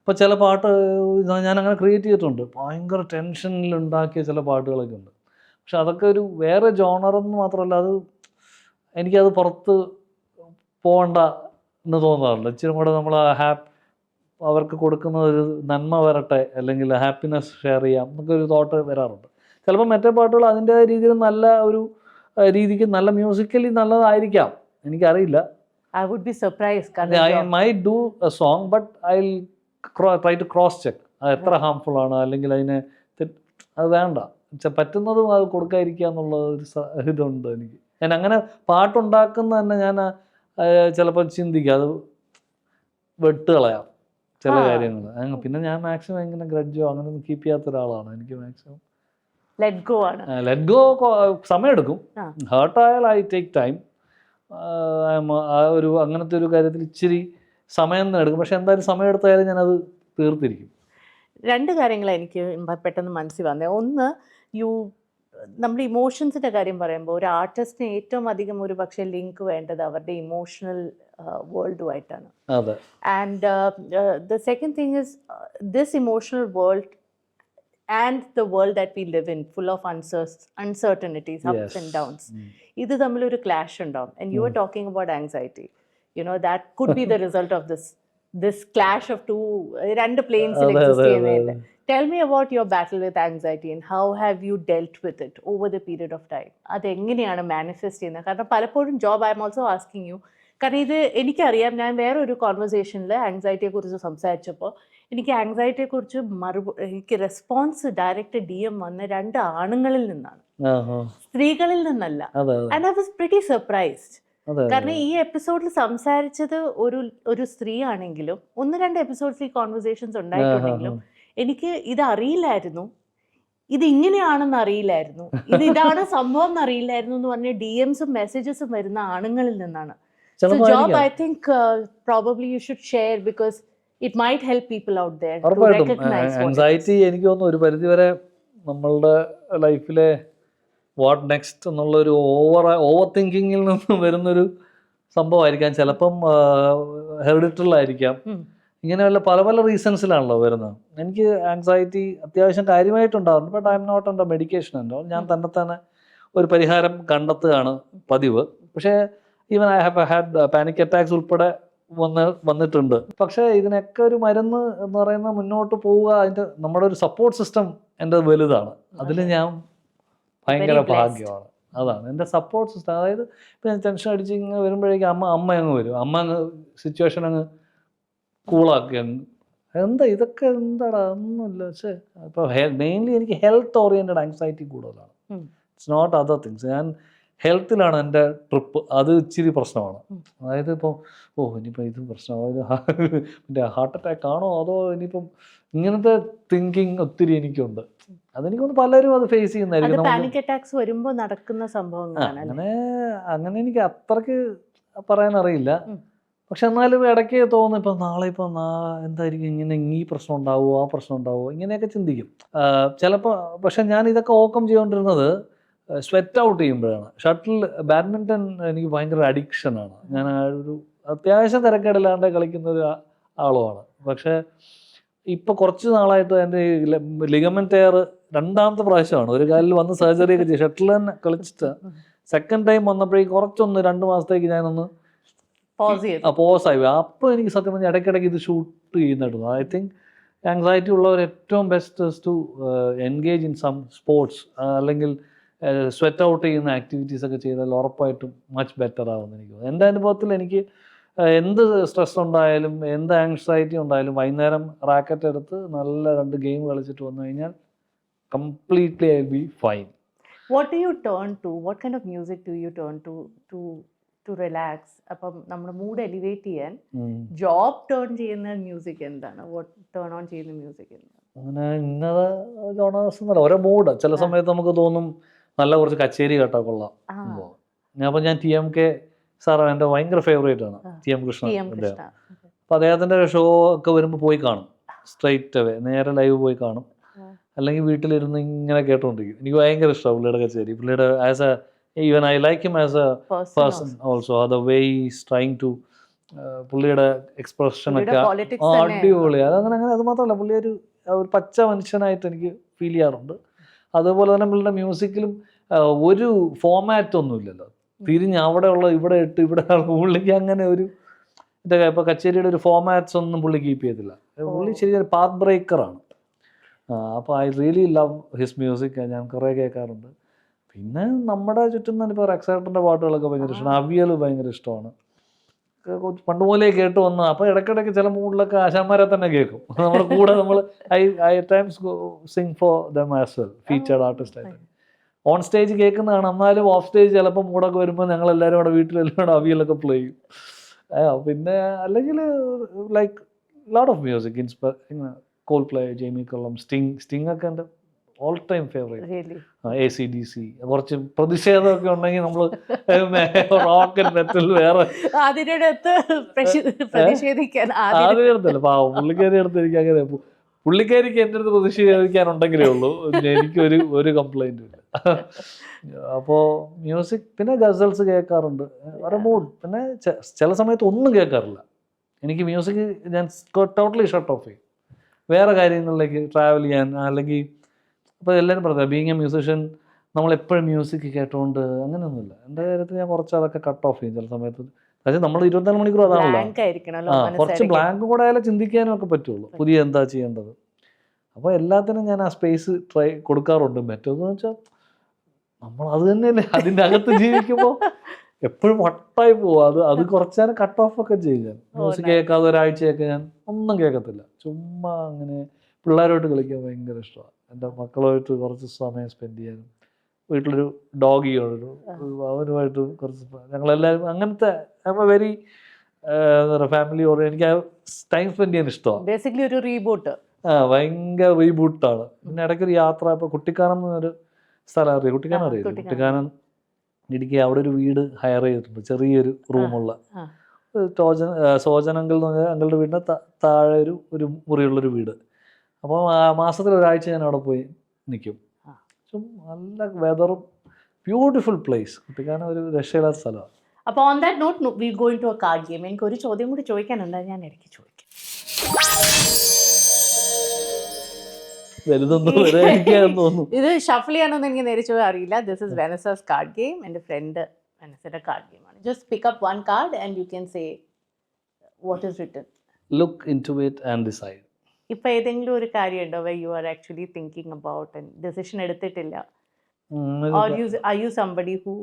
ഇപ്പോൾ ചില പാട്ട് ഞാനങ്ങനെ ക്രിയേറ്റ് ചെയ്തിട്ടുണ്ട്, ഭയങ്കര ടെൻഷനിലുണ്ടാക്കിയ ചില പാട്ടുകളൊക്കെ ഉണ്ട്. പക്ഷെ അതൊക്കെ ഒരു വേറെ ജോണറെന്ന് മാത്രമല്ല, അത് എനിക്കത് പുറത്ത് പോകണ്ട എന്ന് തോന്നാറുണ്ട്. ഇച്ചിരി കൂടെ നമ്മൾ അവർക്ക് കൊടുക്കുന്ന ഒരു നന്മ വരട്ടെ, അല്ലെങ്കിൽ ഹാപ്പിനെസ് ഷെയർ ചെയ്യാം എന്നൊക്കെ ഒരു തോട്ട് വരാറുണ്ട്. ചിലപ്പോൾ മറ്റേ പാട്ടുകൾ അതിൻ്റേതായ രീതിയിൽ നല്ല ഒരു രീതിക്ക് നല്ല മ്യൂസിക്കലി നല്ലതായിരിക്കാം, എനിക്കറിയില്ല. I would be surprised. I might do a song, but I'll try to cross check അത് എത്ര ഹാംഫുൾ ആണ്, അല്ലെങ്കിൽ അതിനെ അത് വേണ്ട, പറ്റുന്നതും അത് കൊടുക്കാതിരിക്കുക എന്നുള്ള ഒരു ഇതുണ്ട് എനിക്ക്. ഞാൻ അങ്ങനെ പാട്ടുണ്ടാക്കുന്ന തന്നെ ഞാൻ ചിലപ്പോൾ ചിന്തിക്കുക അത് വിട്ടുകളയാം ചില കാര്യങ്ങൾ. പിന്നെ ഞാൻ മാക്സിമം ഇങ്ങനെ ഗ്രഡ്ജോ അങ്ങനെ ഒന്നും കീപ്പ് ചെയ്യാത്ത ഒരാളാണ്. എനിക്ക് മാക്സിമം ലെറ്റ് ഗോ സമയമെടുക്കും. ഹേർട്ടായാൽ ഐ ടേക്ക് ടൈം. ആ ഒരു അങ്ങനത്തെ ഒരു കാര്യത്തിൽ ഇച്ചിരി സമയം എടുക്കും. പക്ഷെ എന്തായാലും സമയം എടുത്തായാലും ഞാനത് തീർത്തിരിക്കും. 2 കാര്യങ്ങൾ എനിക്ക് പെട്ടെന്ന് മനസ്സിൽ വന്നേ. ഒന്ന്, നമ്മുടെ ഇമോഷൻസിൻ്റെ കാര്യം പറയുമ്പോൾ ഒരു ആർട്ടിസ്റ്റിന് ഏറ്റവും അധികം ഒരു പക്ഷേ ലിങ്ക് വേണ്ടത് അവരുടെ ഇമോഷണൽ വേൾഡുമായിട്ടാണ്. And the second thing is this emotional world and the world that we live in full of uncertainties, ups and downs, ഇത് തമ്മിലൊരു ക്ലാഷ് ഉണ്ടാവും. And you are talking about anxiety. That could be the result of this clash of two planes exist. Tell me about your battle with anxiety and how have you dealt with it over the period of time. അത് എങ്ങനെയാണ് മാനിഫെസ്റ്റ് ചെയ്യുന്നത്? കാരണം പലപ്പോഴും job, I am also asking you, കാരണം ഇത് എനിക്കറിയാം. ഞാൻ വേറൊരു കോൺവെർസേഷനിൽ ആങ്സൈറ്റിയെക്കുറിച്ച് സംസാരിച്ചപ്പോൾ എനിക്ക് ആങ്സൈറ്റിയെക്കുറിച്ച് എനിക്ക് റെസ്പോൺസ് ഡയറക്റ്റ് DM വന്ന 2 ആണുങ്ങളിൽ നിന്നാണ്, സ്ത്രീകളിൽ നിന്നല്ല. And I was pretty surprised. കാരണം ഈ എപ്പിസോഡിൽ സംസാരിച്ചത് ഒരു സ്ത്രീ ആണെങ്കിലും 1-2 എപ്പിസോഡ്സ് ഈ കോൺവെർസേഷൻസ് ഉണ്ടായിട്ടുണ്ടെങ്കിലും എനിക്ക് ഇത് അറിയില്ലായിരുന്നു, ഇത് ഇങ്ങനെയാണെന്ന് അറിയില്ലായിരുന്നു, ഇതാണ് സംഭവം എന്നറിയില്ലായിരുന്നു എന്ന് പറഞ്ഞ DMസും മെസ്സേജസും വരുന്ന ആണുങ്ങളിൽ നിന്നാണ്. So job, I think probably you should share because it might help people out there to recognize anxiety. എനിക്ക് തോന്നുന്നു ഒരു പരിധിവരെ നമ്മളുടെ ലൈഫിലെ വാട്ട് നെക്സ്റ്റ് എന്നുള്ളൊരു ഓവർ തിങ്കിങ്ങിൽ നിന്ന് വരുന്നൊരു സംഭവമായിരിക്കാം. ചിലപ്പം ഹെറിഡിറ്ററിലായിരിക്കാം. ഇങ്ങനെയുള്ള പല പല റീസൺസിലാണല്ലോ വരുന്നത്. എനിക്ക് ആങ്സൈറ്റി അത്യാവശ്യം കാര്യമായിട്ടുണ്ടാകുന്നു. But I'm not under medication ഉണ്ടോ. ഞാൻ തന്നെ ഒരു പരിഹാരം കണ്ടെത്തുകയാണ് പതിവ്. പക്ഷേ even I have had panic attacks ഉൾപ്പെടെ വന്നിട്ടുണ്ട്. പക്ഷേ ഇതിനൊക്കെ ഒരു മരുന്ന് എന്ന് പറയുന്നത് മുന്നോട്ട് പോവുക, അതിൻ്റെ നമ്മുടെ ഒരു സപ്പോർട്ട് സിസ്റ്റം എൻ്റെ വലുതാണ്. അതിൽ ഞാൻ ഭയങ്കര ഭാഗ്യമാണ്. അതാണ് എൻ്റെ സപ്പോർട്ട് സിസ്റ്റം. അതായത് ഇപ്പം ഞാൻ ടെൻഷൻ അടിച്ച് ഇങ്ങനെ വരുമ്പോഴേക്കും അമ്മ അങ്ങ് വരും. അമ്മ അങ്ങ് സിറ്റുവേഷൻ അങ്ങ് കൂളാക്കി അങ്ങ് ഇതൊക്കെ എന്താടാ ഒന്നുമില്ല. പക്ഷേ ഇപ്പോൾ മെയിൻലി എനിക്ക് ഹെൽത്ത് ഓറിയൻറ്റഡ് ആങ്സൈറ്റി കൂടുതലാണ്. It's not other things. ഞാൻ ഹെൽത്തിലാണ് എൻ്റെ ട്രിപ്പ്. അത് ഇച്ചിരി പ്രശ്നമാണ്. അതായത് ഇപ്പോൾ ഇനിയിപ്പോൾ ഇത് പ്രശ്നമാണ്, മറ്റേ ഹാർട്ട് അറ്റാക്ക് ആണോ അതോ ഇനിയിപ്പം ഇങ്ങനത്തെ തിങ്കിങ് ഒത്തിരി എനിക്കുണ്ട്. അതെനിക്കൊന്ന് പലരും അത് ഫേസ് ചെയ്യുന്നതായിരിക്കും. അങ്ങനെ എനിക്ക് അത്രയ്ക്ക് പറയാനറിയില്ല. പക്ഷെ എന്നാലും ഇടയ്ക്ക് തോന്നും ഇപ്പം നാളെ എന്തായിരിക്കും ഇങ്ങനെ ഈ പ്രശ്നം ഉണ്ടാവുമോ ആ പ്രശ്നം ഉണ്ടാവുമോ ഇങ്ങനെയൊക്കെ ചിന്തിക്കും ചിലപ്പോൾ. പക്ഷെ ഞാൻ ഇതൊക്കെ ഓവർകം ചെയ്തുകൊണ്ടിരുന്നത് സ്വെറ്റ് ഔട്ട് ചെയ്യുമ്പോഴാണ്. ബാഡ്മിൻ്റൺ എനിക്ക് ഭയങ്കര അഡിക്ഷനാണ്. ഞാൻ ഒരു അത്യാവശ്യം തിരക്കേടില്ലാണ്ട് കളിക്കുന്ന ഒരു ആളുമാണ്. പക്ഷേ ഇപ്പോൾ കുറച്ച് നാളായിട്ട് എൻ്റെ ലിഗമെന്റ് ടയർ 2ാമത്തെ പ്രാവശ്യമാണ്. ഒരു കാലിൽ വന്ന് സർജറി ഒക്കെ ചെയ്ത് ഷട്ടിൽ തന്നെ കളിച്ചിട്ട് സെക്കൻഡ് ടൈം വന്നപ്പോഴേക്കും കുറച്ചൊന്ന് 2 മാസത്തേക്ക് ഞാനൊന്ന് പോസായി. അപ്പോൾ എനിക്ക് സത്യം പറഞ്ഞാൽ ഇടയ്ക്കിടയ്ക്ക് ഇത് ഷൂട്ട് ചെയ്യുന്നുണ്ട്. ഐ തിങ്ക് ആങ്സൈറ്റി ഉള്ളവർ ഏറ്റവും best to engage in some sports, അല്ലെങ്കിൽ സ്വെറ്റ് ഔട്ട് ചെയ്യുന്ന ആക്ടിവിറ്റീസ് ഒക്കെ ചെയ്താൽ ഉറപ്പായിട്ടും മച്ച് ബെറ്റർ ആവുമെന്ന് എനിക്ക് തോന്നുന്നു. എൻ്റെ അനുഭവത്തിൽ എനിക്ക് എന്ത് സ്ട്രെസ് ഉണ്ടായാലും എന്ത് ആങ്സൈറ്റി ഉണ്ടായാലും വൈകുന്നേരം റാക്കറ്റ് എടുത്ത് നല്ല 2 ഗെയിം കളിച്ചിട്ട് വന്നു കഴിഞ്ഞാൽ completely I'll be fine. What do you turn to? What kind of music do you turn to relax? അപ്പം നമ്മുടെ മൂഡ് എലിവേറ്റ് ചെയ്യാൻ ജോബ് ടേൺ ചെയ്യുന്ന മ്യൂസിക് എന്താണ്? ടേൺ ഓൺ ചെയ്യുന്ന മ്യൂസിക് എന്താണ്? അങ്ങനെ ഇന്നത് ജോണേഴ്സ് എന്നല്ല, ഓരോ മൂഡ്. ചില സമയത്ത് നമുക്ക് തോന്നും നല്ല കുറച്ച് കച്ചേരി കേട്ടാൽ കൊള്ളാം. അപ്പോൾ ഞാൻ TMK സാർ എൻ്റെ ഭയങ്കര ഫേവറേറ്റ് ആണ്, TM കൃഷ്ണ. അപ്പോൾ അദ്ദേഹത്തിൻ്റെ ഷോ ഒക്കെ വരുമ്പോൾ പോയി കാണും. സ്ട്രൈറ്റ് അവേ നേരെ ലൈവ് പോയി കാണും. അല്ലെങ്കിൽ വീട്ടിലിരുന്ന് ഇങ്ങനെ കേട്ടോണ്ടിരിക്കും. എനിക്ക് ഭയങ്കര ഇഷ്ടമാണ് പുള്ളിയുടെ കച്ചേരി. പുള്ളിയുടെ as a even I like him as a person also. The way is trying to, പുള്ളിയുടെ എക്സ്പ്രഷൻ ഒക്കെ അടിപൊളി. അങ്ങനെ അത് മാത്രമല്ല, പുള്ളി ഒരു പച്ച മനുഷ്യനായിട്ട് എനിക്ക് ഫീൽ ചെയ്യാറുണ്ട്. അതുപോലെ തന്നെ പുള്ളിയുടെ മ്യൂസിക്കിലും ഒരു ഫോമാറ്റ് ഒന്നും ഇല്ലല്ലോ. തിരിഞ്ഞ് അവിടെ ഉള്ള ഇവിടെ ഇട്ട് ഇവിടെ പുള്ളിക്ക് അങ്ങനെ ഒരു ഇപ്പോൾ കച്ചേരിയുടെ ഒരു ഫോമാറ്റ്സ് ഒന്നും പുള്ളി കീപ്പ് ചെയ്തില്ല. പുള്ളി ശരിയൊരു പാത്ത് ബ്രേക്കറാണ്. അപ്പോൾ I really love his music. ഞാൻ കുറേ കേൾക്കാറുണ്ട്. പിന്നെ നമ്മുടെ ചുറ്റും തന്നെ ഇപ്പോൾ റെക്സേട്ടൻ്റെ പാട്ടുകളൊക്കെ ഭയങ്കര ഇഷ്ടമാണ്. അവിയൽ ഭയങ്കര ഇഷ്ടമാണ്. പണ്ട് മുതലേ കേട്ട് വന്നു. അപ്പോൾ ഇടയ്ക്കിടയ്ക്ക് ചില മൂഡിലൊക്കെ ആശാന്മാരെ തന്നെ കേൾക്കും. നമ്മുടെ കൂടെ നമ്മൾ I times Singh for them as well, featured artist ആയിട്ട്. ഓൺ സ്റ്റേജ് കേൾക്കുന്നതാണ്. എന്നാലും ഓഫ് സ്റ്റേജ് ചിലപ്പോൾ മൂടൊക്കെ വരുമ്പോൾ ഞങ്ങളെല്ലാവരും കൂടെ വീട്ടിലെല്ലാവരും കൂടെ അവിയലൊക്കെ പ്ലേ ചെയ്യും. പിന്നെ അല്ലെങ്കിൽ like lot of music Coldplay, Jamie Cullum ഒക്കെ എൻ്റെ ഓൾ ടൈം ഫേവറേറ്റ്. AC/DC കുറച്ച് പ്രതിഷേധമൊക്കെ ഉണ്ടെങ്കിൽ നമ്മൾ റോക്ക് ആൻഡ് മെറ്റൽ വേറെ ആദ്യത്തല്ല പാവം പുള്ളിക്കാരി അടുത്ത് എനിക്ക് അങ്ങനെ പുള്ളിക്കാരിക്ക് എൻ്റെ അടുത്ത് പ്രതിഷേധിക്കാനുണ്ടെങ്കിലേ ഉള്ളൂ. എനിക്കൊരു കംപ്ലൈൻറ്റും ഇല്ല. അപ്പോൾ മ്യൂസിക് പിന്നെ ഗസൽസ് കേൾക്കാറുണ്ട്, ഒരു മൂഡ്. പിന്നെ ചില സമയത്ത് ഒന്നും കേൾക്കാറില്ല. എനിക്ക് മ്യൂസിക് ഞാൻ ടോട്ടലി ഷട്ട് ഓഫ് ചെയ്യും. വേറെ കാര്യങ്ങളിലേക്ക് ട്രാവൽ ചെയ്യാൻ അല്ലെങ്കിൽ അപ്പോൾ എല്ലാവരും പറഞ്ഞത് ബീങ് എ മ്യൂസിഷ്യൻ നമ്മളെപ്പോഴും മ്യൂസിക് കേട്ടോണ്ട് അങ്ങനെയൊന്നുമില്ല. എൻ്റെ കാര്യത്തിൽ ഞാൻ കുറച്ച് അതൊക്കെ കട്ട് ഓഫ് ചെയ്യും ചില സമയത്ത്. അതായത് നമ്മൾ 24 മണിക്കൂർ അതാണല്ലോ, കുറച്ച് ബ്ലാങ്ക് കൂടെ ആയാലും ചിന്തിക്കാനും ഒക്കെ പറ്റുള്ളൂ, പുതിയ എന്താ ചെയ്യേണ്ടത്. അപ്പോൾ എല്ലാത്തിനും ഞാൻ ആ സ്പേസ് കൊടുക്കാറുണ്ട്. മറ്റേതെന്ന് വെച്ചാൽ നമ്മൾ അത് തന്നെയല്ലേ അതിൻ്റെ അകത്ത് ജീവിക്കുമ്പോൾ എപ്പോഴും വട്ടായി പോകും. അത് കുറച്ച് നേരം കട്ട് ഓഫ് ഒക്കെ ചെയ്യും. ഞാൻ മ്യൂസിക് കേൾക്കാതെ ഒരാഴ്ചയൊക്കെ ഞാൻ ഒന്നും കേൾക്കത്തില്ല. ചുമ്മാ അങ്ങനെ പിള്ളേരുമായിട്ട് കളിക്കാൻ ഭയങ്കര ഇഷ്ടമാണ്. എൻ്റെ മക്കളുമായിട്ട് കുറച്ച് സമയം സ്പെൻഡ് ചെയ്യാനും, വീട്ടിലൊരു ഡോഗിയുണ്ട്, അവനുമായിട്ട് കുറച്ച് ഞങ്ങളെല്ലാവരും അങ്ങനത്തെ വെരി ഫാമിലി ഓർ എനിക്ക് ടൈം സ്പെൻഡ് ചെയ്യാൻ ഇഷ്ടമാണ്. ബേസിക്കലി ഒരു റീബൂട്ട്. ഭയങ്കര റീബൂട്ടാണ്. പിന്നെ ഇടയ്ക്കൊരു യാത്ര. ഇപ്പോൾ കുട്ടിക്കാനം എന്നൊരു സ്ഥലം അറിയാം. കുട്ടിക്കാനം അറിയില്ല? കുട്ടിക്കാനം ഇടുക്കി. അവിടെ ഒരു വീട് ഹയർ ചെയ്തിട്ടുണ്ട്, ചെറിയൊരു റൂമുള്ള. സോജനങ്ങൾ എന്ന് പറഞ്ഞാൽ അങ്ങളുടെ വീടിൻ്റെ താഴെ ഒരു മുറിയുള്ളൊരു വീട്. അപ്പോൾ മാസത്തിൽ ഒരാഴ്ച ഞാൻ അവിടെ പോയി നിൽക്കും. നല്ല വെതറും ബ്യൂട്ടിഫുൾ പ്ലേസ്. കുട്ടിക്കാനം ഒരു രക്ഷയില്ലാത്ത സ്ഥലമാണ്. അപ്പോൾ on that note we go into a card game. എനിക്ക് ഒരു ചോദ്യം കൂടി ചോദിക്കാനുണ്ട്, ഞാൻ ഇടയ്ക്ക് ചോദിക്കാം. ഇത് ഷഫിൾ ചെയ്യാനൊന്നും എനിക്ക് നേരിച്ചു അറിയില്ല. This is Vanessa's card game. എൻ്റെ ഫ്രണ്ട് വെനസയുടെ കാർഡ് ഗെയിമാണ്. Just pick up one card and you can say what is written. Look into it and decide. ഇപ്പൊ ഏതെങ്കിലും ഒരു കാര്യം ഉണ്ടോ where you are actually thinking about and decision എടുത്തിട്ടില്ല? Or are you somebody who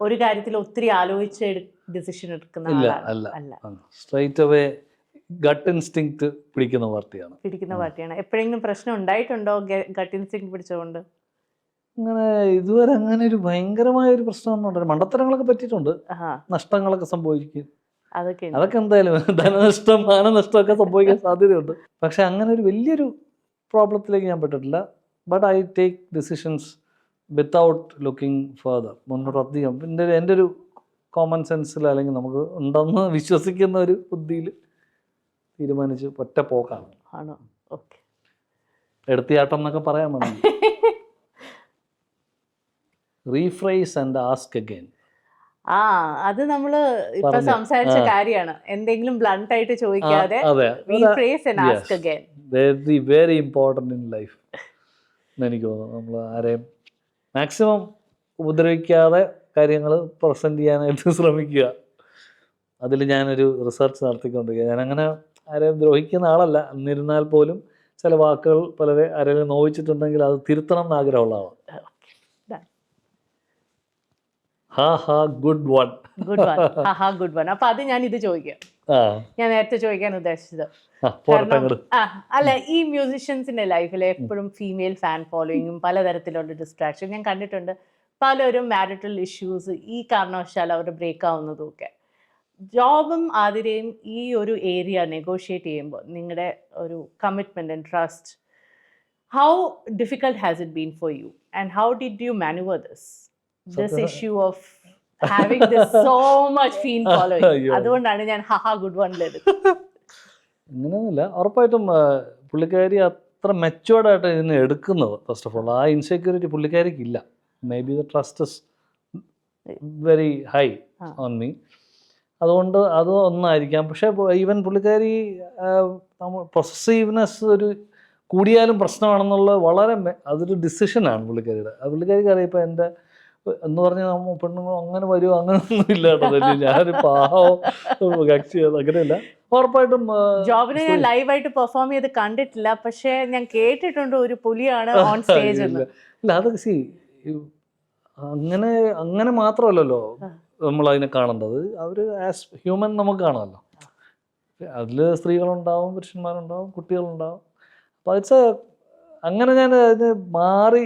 ഒരു കാര്യത്തിൽ ഒത്തിരി ആലോചിച്ച് ഡിസിഷൻ എടുക്കുന്ന ആളാണ്? അല്ല, സ്ട്രൈറ്റ് അവേ ഗട്ട് ഇൻസ്റ്റിങ്ക്റ്റ് പിടിക്കുന്ന പാർട്ടിയാണ്. എപ്പോഴെങ്കിലും പ്രശ്നം ഉണ്ടായിട്ടുണ്ടോ ഗട്ട് ഇൻസ്റ്റിങ്ക്റ്റ് പിടിച്ചുകൊണ്ട്? അങ്ങനെ ഇതുവരെ അങ്ങനെ ഒരു ഭയങ്കരമായ ഒരു പ്രശ്നമൊന്നും ഉണ്ടായിരുന്നു. മണ്ടത്തരങ്ങളൊക്കെ പറ്റിയിട്ടുണ്ട്, നഷ്ടങ്ങളൊക്കെ സംഭവിക്കും. അതൊക്കെ എന്തായാലും ധനനഷ്ടം മാനനഷ്ടമൊക്കെ സംഭവിക്കാൻ സാധ്യതയുണ്ട്. പക്ഷെ അങ്ങനെ ഒരു വലിയൊരു പ്രോബ്ലത്തിലേക്ക് ഞാൻ പെട്ടിട്ടില്ല. But I take decisions without looking further. മുന്നോട്ട് അധികം എൻ്റെ ഒരു കോമൺ സെൻസിൽ അല്ലെങ്കിൽ നമുക്ക് ഉണ്ടെന്ന് വിശ്വസിക്കുന്ന ഒരു ബുദ്ധിയിൽ തീരുമാനിച്ച് ഒറ്റ പോക്കാണ്. ആണോ? ഓക്കെ. എടുത്തിയാട്ടം എന്നൊക്കെ പറയാൻ വേണമെങ്കിൽ റീഫ്രൈസ് ആൻഡ് ആസ്ക് അഗൈൻ. അത് നമ്മള് ഇപ്പൊ സംസാരിച്ച കാര്യമാണ്. എന്തെങ്കിലും ബ്ലണ്ട് ആയിട്ട് ചോദിക്കാതെ rephrase and ask again. Very important in life എനിക്ക് തോന്നുന്നു. നമ്മൾ ആരെയും മാക്സിമം ഉപദ്രവിക്കാതെ കാര്യങ്ങൾ പ്രസന്റ് ചെയ്യാനായിട്ട് ശ്രമിക്കുക. അതിൽ ഞാനൊരു റിസർച്ച് നടത്തിക്കൊണ്ടിരിക്കുക. ഞാനങ്ങനെ ആരെയും ദ്രോഹിക്കുന്ന ആളല്ല. എന്നിരുന്നാൽ പോലും ചില വാക്കുകൾ പലരെ ആരെങ്കിലും നോവിച്ചിട്ടുണ്ടെങ്കിൽ അത് തിരുത്തണം എന്ന് ആഗ്രഹമുള്ള ആളാണ്. Good one. അപ്പൊ അത് ഞാൻ ഇത് ചോദിക്കാം. ഞാൻ നേരത്തെ ചോദിക്കാൻ ഉദ്ദേശിച്ചത്, അല്ല, ഈ മ്യൂസിഷ്യൻസിന്റെ ലൈഫിൽ എപ്പോഴും ഫീമെയിൽ ഫാൻ ഫോളോയിങ്ങും പലതരത്തിലുള്ള ഡിസ്ട്രാക്ഷൻ ഞാൻ കണ്ടിട്ടുണ്ട്. പലരും മാരിറ്റൽ ഇഷ്യൂസ് ഈ കാരണവശാൽ അവർ ബ്രേക്ക് ആവുന്നതും ഒക്കെ. ജോബും ആതിരയും ഈ ഒരു ഏരിയ നെഗോഷിയേറ്റ് ചെയ്യുമ്പോൾ നിങ്ങളുടെ ഒരു commitment and trust, how difficult has it been for you and how did you manoeuvre this issue of having this so much fan following? അതുകൊണ്ടാണ് ഞാൻ ഗുഡ് വണ്ണിലെടുത്തത്. അങ്ങനെയൊന്നുമില്ല. ഉറപ്പായിട്ടും പുള്ളിക്കാരി അത്ര മെച്ചുവേർഡായിട്ട് ഇതിനെ എടുക്കുന്നത്. ഫസ്റ്റ് ഓഫ് ഓൾ ആ ഇൻസെക്യൂരിറ്റി പുള്ളിക്കാരിക്ക് ഇല്ല. May be the trust is very high on me. അതുകൊണ്ട് അത് ഒന്നായിരിക്കാം. പക്ഷേ ഈവൻ പുള്ളിക്കാരി പൊസസീവ്നെസ് ഒരു കൂടിയാലും പ്രശ്നമാണെന്നുള്ള വളരെ അതൊരു ഡിസിഷനാണ് പുള്ളിക്കാരിയുടെ. പുള്ളിക്കാരിക്ക് അറിയാം. ഇപ്പോൾ എൻ്റെ എന്ന് പറഞ്ഞാൽ നമ്മ പെണ്ണുങ്ങൾ അങ്ങനെ വരുമോ അങ്ങനെയൊന്നും ഇല്ല കേട്ടോ ധന്യ. ഞാനൊരു പാവം കക്ഷിയാണ്, അങ്ങനെയല്ല. ഉറപ്പായിട്ടും ജോബിനെ ഞാൻ ലൈവായിട്ട് പെർഫോം ചെയ്ത് കണ്ടിട്ടില്ല, പക്ഷെ ഞാൻ കേട്ടിട്ടുണ്ട് ഒരു പുലിയാണ് ഓൺ സ്റ്റേജ് എന്ന്. ഇല്ല അത് അങ്ങനെ അങ്ങനെ മാത്രമല്ലല്ലോ നമ്മളതിനെ കാണേണ്ടത്. അവർ ആസ് ഹ്യൂമൻ നമുക്ക് കാണാമല്ലോ. അതിൽ സ്ത്രീകളുണ്ടാവും, പുരുഷന്മാരുണ്ടാവും, കുട്ടികളുണ്ടാവും. അപ്പോൾ ഇറ്റ്സ് അങ്ങനെ ഞാൻ അതിന് മാറി.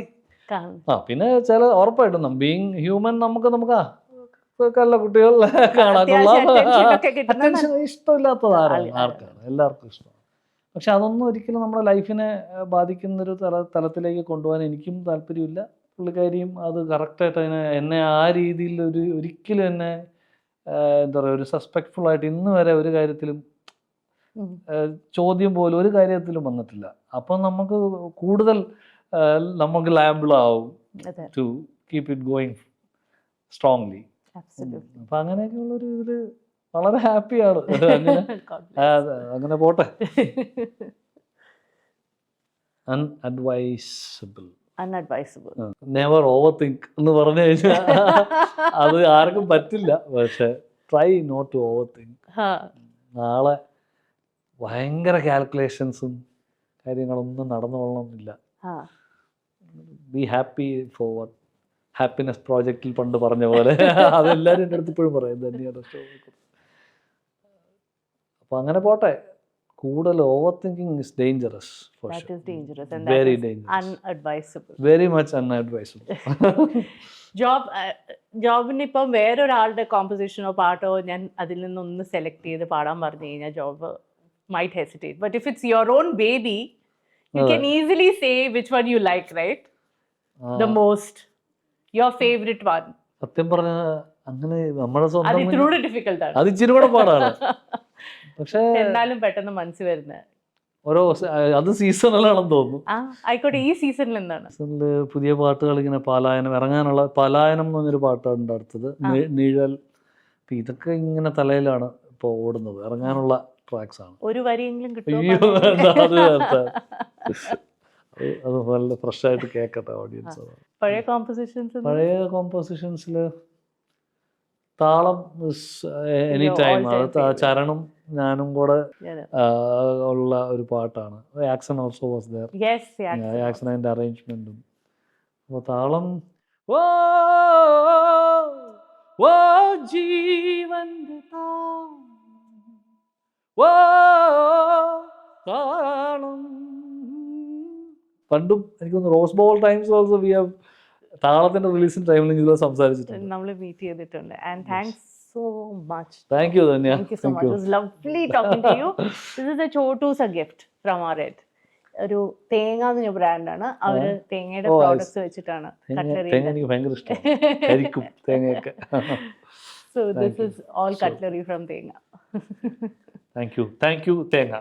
പിന്നെ ചില ഉറപ്പായിട്ടും ബീങ് ഹ്യൂമൻ നമുക്ക് കല്ല കുട്ടികൾ കാണാൻ കൊള്ളാം. അറ്റൻഷൻ ഇഷ്ടമില്ലാത്തത് ആർക്കാണ്? എല്ലാവർക്കും ഇഷ്ടമാണ്. പക്ഷെ അതൊന്നും ഒരിക്കലും നമ്മുടെ ലൈഫിനെ ബാധിക്കുന്നൊരു തലത്തിലേക്ക് കൊണ്ടുപോകാൻ എനിക്കും താല്പര്യമില്ല. പുള്ളിക്കാരിയും അത് കറക്റ്റായിട്ട് എന്നെ ആ രീതിയിൽ ഒരിക്കലും എന്നെ എന്താ പറയുക, ഒരു സസ്പെക്ട്ഫുൾ ആയിട്ട് ഇന്ന് വരെ ഒരു കാര്യത്തിലും ചോദ്യം പോലും ഒരു കാര്യത്തിലും വന്നിട്ടില്ല. അപ്പം നമുക്ക് കൂടുതൽ നമുക്ക് ലാബിളാവും to keep it going strongly. അപ്പം അങ്ങനെയൊക്കെയുള്ളൊരു ഇതിൽ വളരെ ഹാപ്പിയാണ്. അങ്ങനെ പോട്ടെ. അൺഅഡ്വൈസബിൾ, നെവർ ഓവർ തിങ്ക് എന്ന് പറഞ്ഞു കഴിഞ്ഞാൽ അത് ആർക്കും പറ്റില്ല. പക്ഷെ try not to over think. നാളെ ഭയങ്കര കാൽക്കുലേഷൻസും കാര്യങ്ങളൊന്നും നടന്നുകൊള്ളണമെന്നില്ല. Be happy for what happiness പ്രോജക്റ്റിൽ പണ്ട് പറഞ്ഞ പോലെ അതെല്ലാവരും എൻ്റെ അടുത്ത് ഇപ്പോഴും പറയും തന്നെയാണ്. അപ്പോൾ അങ്ങനെ പോട്ടെ. കൂടുതൽ over thinking is dangerous. Very dangerous, very much unadvisable. ജോബിന് ഇപ്പം വേറൊരാളുടെ കോമ്പോസിഷനോ പാട്ടോ ഞാൻ അതിൽ നിന്നൊന്ന് സെലക്ട് ചെയ്ത് പാടാൻ പറഞ്ഞു കഴിഞ്ഞാൽ job might hesitate, but if it's your own baby you can easily say which one you like, right? The most, your favorite one. സത്യം പറഞ്ഞ അങ്ങനെ നമ്മുടെ സ്വന്തം അത് ഇത്തിരി ഡിഫിക്കൽട്ട് ആണ്, അത് ഇച്ചിരി കൂടെ പാടാണ്. പക്ഷേ എന്നാലും പെട്ടെന്ന് മനസ്സിൽ വരുന്നത് ഓരോ അത് സീസണിലാണെന്ന് തോന്നുന്നു. ആയിക്കോട്ടെ, ഈ സീസണിൽ എന്താണ് സീസണിൽ പുതിയ പാട്ടുകൾ ഇങ്ങനെ പാലായനം ഇറങ്ങാനുള്ള, പാലായനം എന്ന് പറഞ്ഞൊരു പാട്ടുണ്ട് അടുത്തത്, നിഴൽ. അപ്പം ഇതൊക്കെ ഇങ്ങനെ തലയിലാണ് ഇപ്പോൾ ഓടുന്നത്. ഇറങ്ങാനുള്ള ട്രാക്സ് ആണ്. ഒരു വരിയെങ്കിലും കിട്ടും. അത് നല്ല ഫ്രഷ് ആയിട്ട് കേൾക്കട്ടെ ഓഡിയൻസ്. പഴയ കോമ്പോസിഷൻസിൽ താളം എനി ടൈം. അത് ചരണും ഞാനും കൂടെ ഉള്ള ഒരു പാട്ടാണ്. Action also was there. Action and അറേഞ്ച്മെന്റും. അപ്പോൾ താളം ഓ ജീവന്റെ താളം. പണ്ടും എനിക്കൊന്ന് റോസ് ബോൾ ടൈംസ് ഓൾസോ വി ഹാവ് താളത്തിന്റെ റിലീസിംഗ് ടൈമിൽ ഇതിൽ സംസാരിച്ചിട്ടുണ്ട്, നമ്മൾ മീറ്റ് ചെയ്തിട്ടുണ്ട്. And thanks so much. Thank you Dhanya. Thank you so much. It was lovely talking to you. This is a Chotu's a gift from our end. ഒരു തേങ്ങ എന്ന ബ്രാൻഡാണ്. അവര് തേങ്ങയുടെ പ്രോഡക്ട്സ് വെച്ചിട്ടാണ് കട്ട്ലറി. തേങ്ങ എനിക്ക് ഭയങ്കര ഇഷ്ടമാണ്, കരിക്കും തേങ്ങയൊക്കെ. So this is all cutlery from തേങ്ങ. Thank you തേങ്ങ.